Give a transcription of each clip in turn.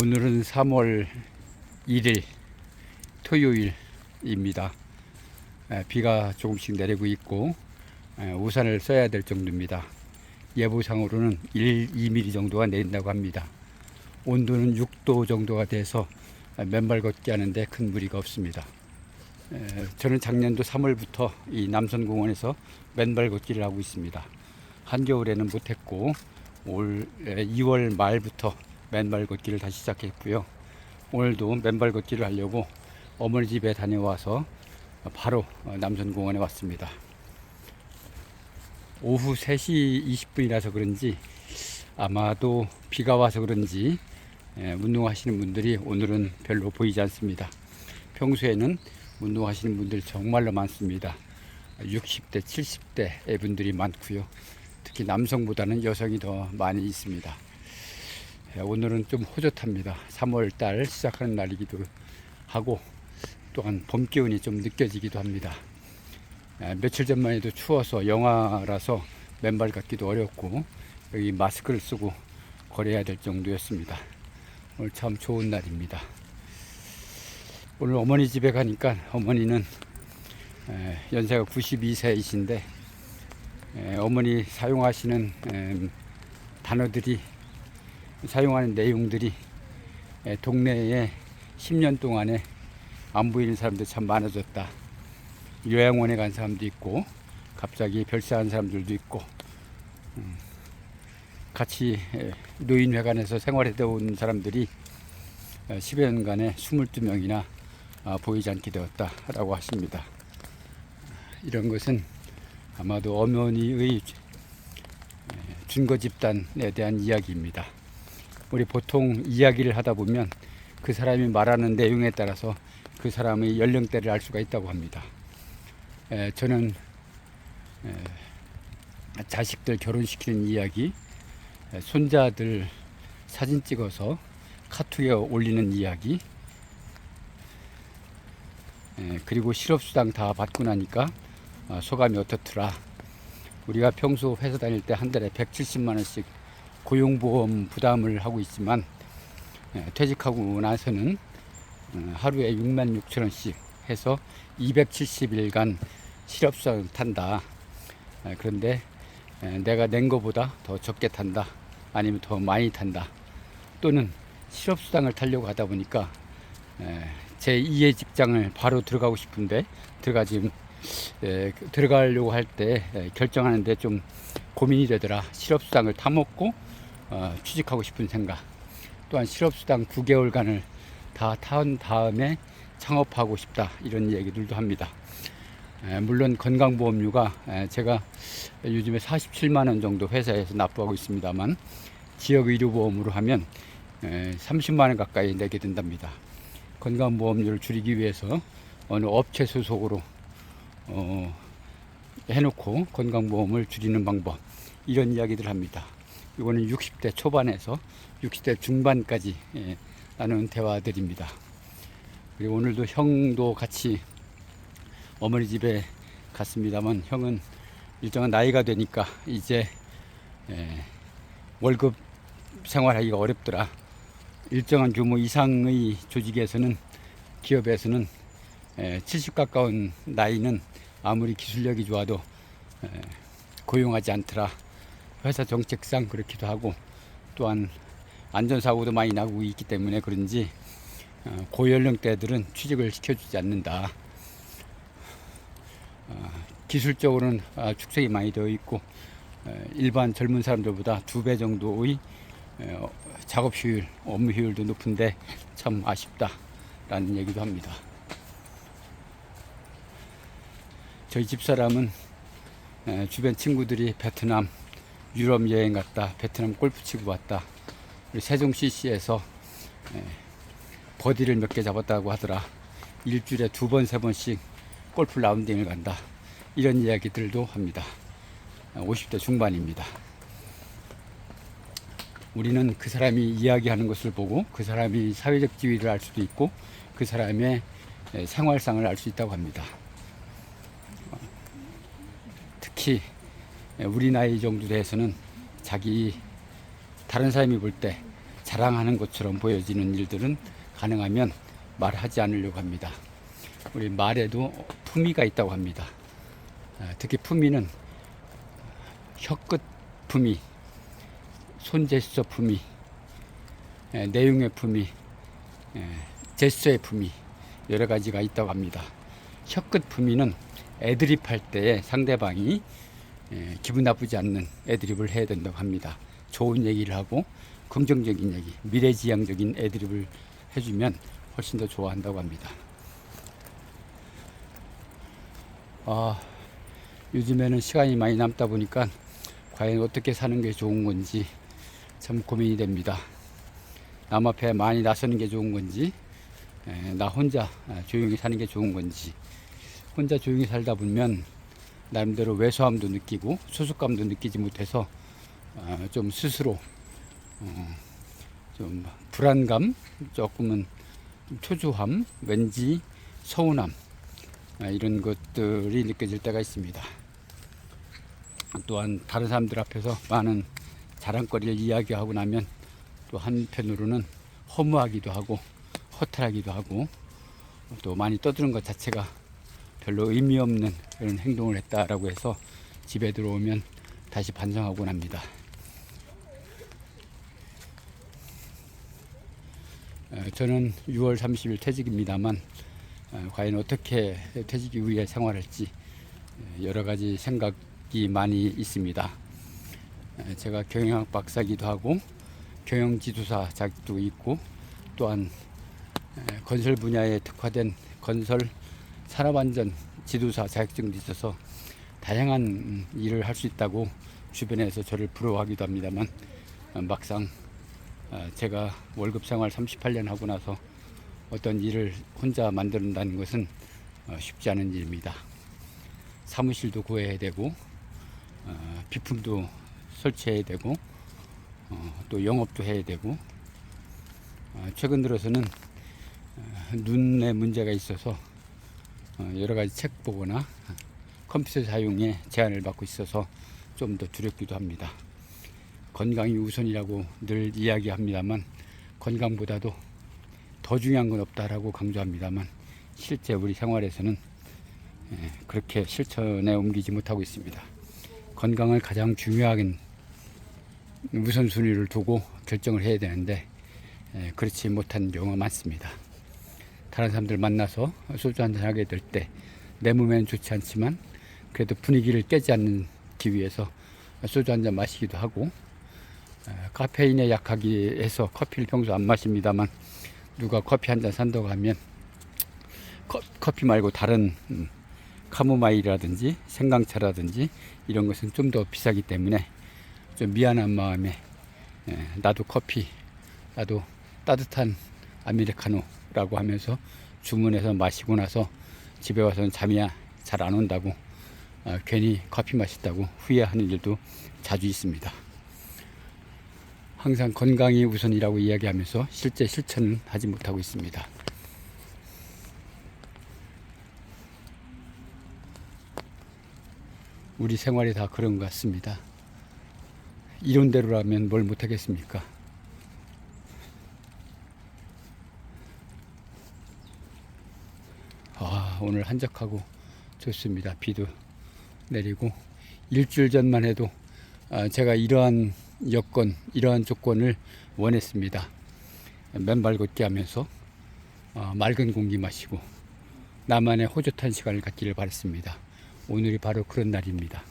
오늘은 3월 1일 토요일입니다. 비가 조금씩 내리고 있고 우산을 써야 될 정도입니다. 예보상으로는 2mm 정도가 내린다고 합니다. 온도는 6도 정도가 돼서 맨발 걷기 하는데 큰 무리가 없습니다. 저는 작년도 3월부터 이 남선공원에서 맨발 걷기를 하고 있습니다. 한겨울에는 못했고 올 2월 말부터 맨발 걷기를 다시 시작했고요. 오늘도 맨발 걷기를 하려고 어머니 집에 다녀와서 바로 남선공원에 왔습니다. 오후 3시 20분이라서 그런지 아마도 비가 와서 그런지 운동하시는 분들이 오늘은 별로 보이지 않습니다. 평소에는 운동하시는 분들이 정말로 많습니다. 60대, 70대 분들이 많고요. 특히 남성보다는 여성이 더 많이 있습니다. 오늘은 좀 호젓합니다. 3월달 시작하는 날이기도 하고 또한 봄 기운이 좀 느껴지기도 합니다. 며칠 전만 해도 추워서 영하라서 맨발 걷기도 어렵고 여기 마스크를 쓰고 걸어야 될 정도였습니다. 오늘 참 좋은 날입니다. 오늘 어머니 집에 가니까 어머니는 연세가 92세이신데 어머니 사용하시는 단어들이 사용하는 내용들이 동네에 10년 동안에 안 보이는 사람들 참 많아졌다. 요양원에 간 사람도 있고 갑자기 별세한 사람들도 있고 같이 노인회관에서 생활해 온 사람들이 10여 년간에 22명이나 보이지 않게 되었다 라고 하십니다. 이런 것은 아마도 어머니의 준거 집단에 대한 이야기입니다. 우리 보통 이야기를 하다 보면 그 사람이 말하는 내용에 따라서 그 사람의 연령대를 알 수가 있다고 합니다. 저는 자식들 결혼시키는 이야기, 손자들 사진 찍어서 카톡에 올리는 이야기, 그리고 실업수당 다 받고 나니까 소감이 어떻더라. 우리가 평소 회사 다닐 때 한 달에 170만 원씩 고용보험 부담을 하고 있지만 퇴직하고 나서는 하루에 6만 6천 원씩 해서 270일간 실업수당을 탄다. 그런데 내가 낸 것보다 더 적게 탄다. 아니면 더 많이 탄다. 또는 실업수당을 타려고 하다 보니까 제 2의 직장을 바로 들어가고 싶은데 들어가려고 할 때 결정하는데 좀 고민이 되더라. 실업수당을 타먹고 취직하고 싶은 생각, 또한 실업수당 9개월간을 다 타은 다음에 창업하고 싶다, 이런 얘기들도 합니다. 물론 건강보험료가 제가 요즘에 47만 원 정도 회사에서 납부하고 있습니다만 지역의료보험으로 하면 30만 원 가까이 내게 된답니다. 건강보험료를 줄이기 위해서 어느 업체 소속으로 해놓고 건강보험을 줄이는 방법, 이런 이야기들 합니다. 이거는 60대 초반에서 60대 중반까지 나눈 대화들입니다. 그리고 오늘도 형도 같이 어머니 집에 갔습니다만 형은 일정한 나이가 되니까 이제 월급 생활하기가 어렵더라. 일정한 규모 이상의 조직에서는, 기업에서는 70 가까운 나이는 아무리 기술력이 좋아도 고용하지 않더라. 회사 정책상 그렇기도 하고 또한 안전사고도 많이 나고 있기 때문에 그런지 고연령대들은 취직을 시켜주지 않는다. 기술적으로는 축색이 많이 되어 있고 일반 젊은 사람들보다 2배 정도의 작업 효율, 업무 효율도 높은데 참 아쉽다 라는 얘기도 합니다. 저희 집사람은 주변 친구들이 베트남, 유럽 여행 갔다, 베트남 골프 치고 왔다, 세종 CC에서 버디를 몇 개 잡았다고 하더라. 일주일에 2번, 3번씩 골프 라운딩을 간다, 이런 이야기들도 합니다. 50대 중반입니다. 우리는 그 사람이 이야기하는 것을 보고 그 사람이 사회적 지위를 알 수도 있고 그 사람의 생활상을 알 수 있다고 합니다. 특히 우리 나이 정도 돼서는 다른 사람이 볼 때 자랑하는 것처럼 보여지는 일들은 가능하면 말하지 않으려고 합니다. 우리 말에도 품위가 있다고 합니다. 특히 품위는 혀끝 품위, 손제스처 품위, 내용의 품위, 제스처의 품위, 여러 가지가 있다고 합니다. 혀끝 품위는 애드립 할 때에 상대방이 기분 나쁘지 않는 애드립을 해야 된다고 합니다. 좋은 얘기를 하고 긍정적인 얘기, 미래지향적인 애드립을 해주면 훨씬 더 좋아한다고 합니다. 요즘에는 시간이 많이 남다 보니까 과연 어떻게 사는 게 좋은 건지 참 고민이 됩니다. 남 앞에 많이 나서는 게 좋은 건지, 나 혼자 조용히 사는 게 좋은 건지. 혼자 조용히 살다 보면 나름대로 왜소함도 느끼고 소속감도 느끼지 못해서 좀 스스로 좀 불안감, 조금은 초조함, 왠지 서운함, 이런 것들이 느껴질 때가 있습니다. 또한 다른 사람들 앞에서 많은 자랑거리를 이야기하고 나면 또 한편으로는 허무하기도 하고 허탈하기도 하고 또 많이 떠드는 것 자체가 별로 의미 없는 그런 행동을 했다라고 해서 집에 들어오면 다시 반성하곤 합니다. 저는 6월 30일 퇴직입니다만 과연 어떻게 퇴직 이후에 생활할지 여러 가지 생각이 많이 있습니다. 제가 경영학 박사기도 하고 경영지도사 자격도 있고 또한 건설 분야에 특화된 건설 산업안전 지도사 자격증도 있어서 다양한 일을 할 수 있다고 주변에서 저를 부러워하기도 합니다만 막상 제가 월급 생활 38년 하고 나서 어떤 일을 혼자 만든다는 것은 쉽지 않은 일입니다. 사무실도 구해야 되고 비품도 설치해야 되고 또 영업도 해야 되고 최근 들어서는 눈에 문제가 있어서 여러 가지 책 보거나 컴퓨터 사용에 제한을 받고 있어서 좀 더 두렵기도 합니다. 건강이 우선이라고 늘 이야기합니다만 건강보다도 더 중요한 건 없다라고 강조합니다만 실제 우리 생활에서는 그렇게 실천에 옮기지 못하고 있습니다. 건강을 가장 중요하게 우선순위를 두고 결정을 해야 되는데 그렇지 못한 경우가 많습니다. 다른 사람들 만나서 소주 한잔 하게 될 때 내 몸에는 좋지 않지만 그래도 분위기를 깨지 않기 위해서 소주 한잔 마시기도 하고 카페인에 약하기 해서 커피를 평소 안 마십니다만 누가 커피 한잔 산다고 하면 커피 말고 다른 카모마일이라든지 생강차라든지 이런 것은 좀 더 비싸기 때문에 좀 미안한 마음에 나도 커피, 나도 따뜻한 아메리카노라고 하면서 주문해서 마시고 나서 집에 와서는 잠이 잘 안 온다고 괜히 커피 마셨다고 후회하는 일도 자주 있습니다. 항상 건강이 우선이라고 이야기하면서 실제 실천은 하지 못하고 있습니다. 우리 생활이 다 그런 것 같습니다. 이론대로라면 뭘 못하겠습니까? 오늘 한적하고 좋습니다. 비도 내리고 일주일 전만 해도 제가 이러한 여건, 이러한 조건을 원했습니다. 맨발 걷기 하면서 맑은 공기 마시고 나만의 호젓한 시간을 갖기를 바랬습니다. 오늘이 바로 그런 날입니다.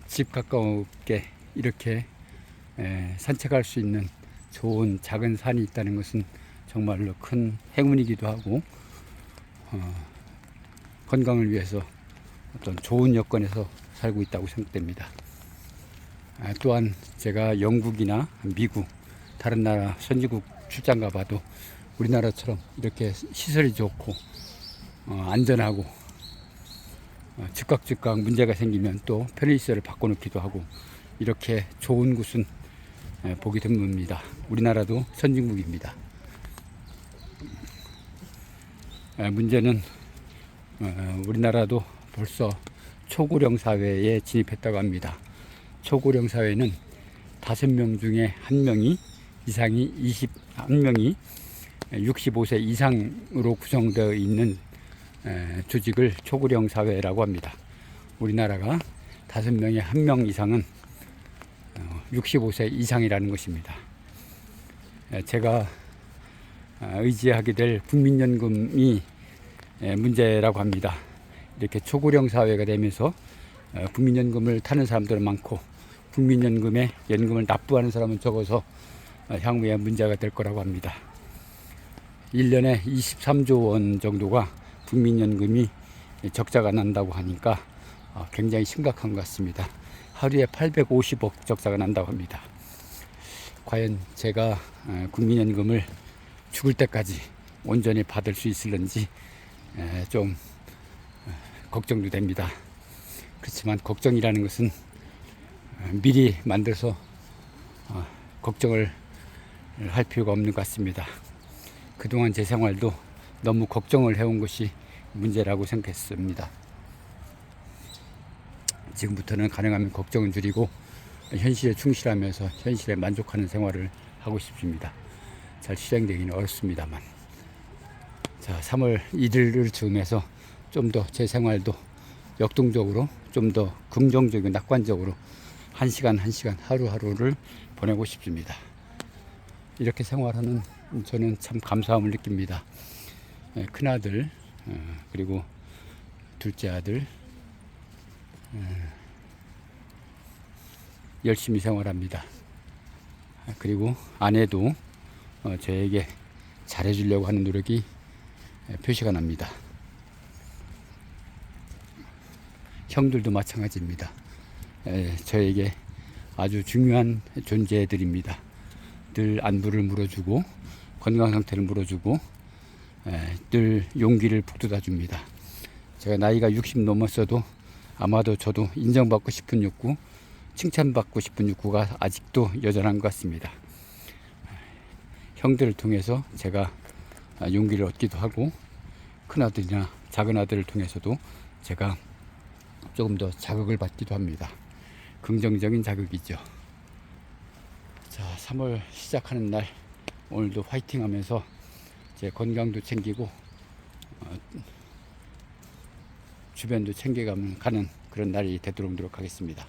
집 가까우게 이렇게 산책할 수 있는 좋은 작은 산이 있다는 것은 정말로 큰 행운이기도 하고 건강을 위해서 어떤 좋은 여건에서 살고 있다고 생각됩니다. 또한 제가 영국이나 미국 다른 나라 선진국 출장 가봐도 우리나라처럼 이렇게 시설이 좋고 안전하고 즉각 문제가 생기면 또 편의시설을 바꿔놓기도 하고 이렇게 좋은 곳은 보기 드뭅니다. 우리나라도 선진국입니다. 문제는 우리나라도 벌써 초고령 사회에 진입했다고 합니다. 초고령 사회는 5명 중에 1명이 이상이 21명이 65세 이상으로 구성되어 있는 조직을 초고령 사회라고 합니다. 우리나라가 5명에 1명 이상은 65세 이상이라는 것입니다. 제가 의지하게 될 국민연금이 문제라고 합니다. 이렇게 초고령 사회가 되면서 국민연금을 타는 사람들은 많고 국민연금에 연금을 납부하는 사람은 적어서 향후에 문제가 될 거라고 합니다. 1년에 23조 원 정도가 국민연금이 적자가 난다고 하니까 굉장히 심각한 것 같습니다. 하루에 850억 적자가 난다고 합니다. 과연 제가 국민연금을 죽을 때까지 온전히 받을 수 있을런지 좀 걱정도 됩니다. 그렇지만 걱정이라는 것은 미리 만들어서 걱정을 할 필요가 없는 것 같습니다. 그동안 제 생활도 너무 걱정을 해온 것이 문제라고 생각했습니다. 지금부터는 가능하면 걱정을 줄이고 현실에 충실하면서 현실에 만족하는 생활을 하고 싶습니다. 잘 실행되기는 어렵습니다만, 자, 3월 1일을 즈음해서 좀 더 제 생활도 역동적으로 좀 더 긍정적이고 낙관적으로 한 시간 하루하루를 보내고 싶습니다. 이렇게 생활하는 저는 참 감사함을 느낍니다. 큰아들 그리고 둘째 아들 열심히 생활합니다. 그리고 아내도 저에게 잘해주려고 하는 노력이 표시가 납니다. 형들도 마찬가지입니다. 저에게 아주 중요한 존재들입니다. 늘 안부를 물어주고 건강 상태를 물어주고 늘 용기를 북돋아 줍니다. 제가 나이가 60 넘었어도 아마도 저도 인정받고 싶은 욕구, 칭찬받고 싶은 욕구가 아직도 여전한 것 같습니다. 형들을 통해서 제가 용기를 얻기도 하고 큰아들이나 작은아들을 통해서도 제가 조금 더 자극을 받기도 합니다. 긍정적인 자극이죠. 자, 3월 시작하는 날 오늘도 화이팅 하면서 제 건강도 챙기고 주변도 챙겨가는 그런 날이 되도록 노력하겠습니다.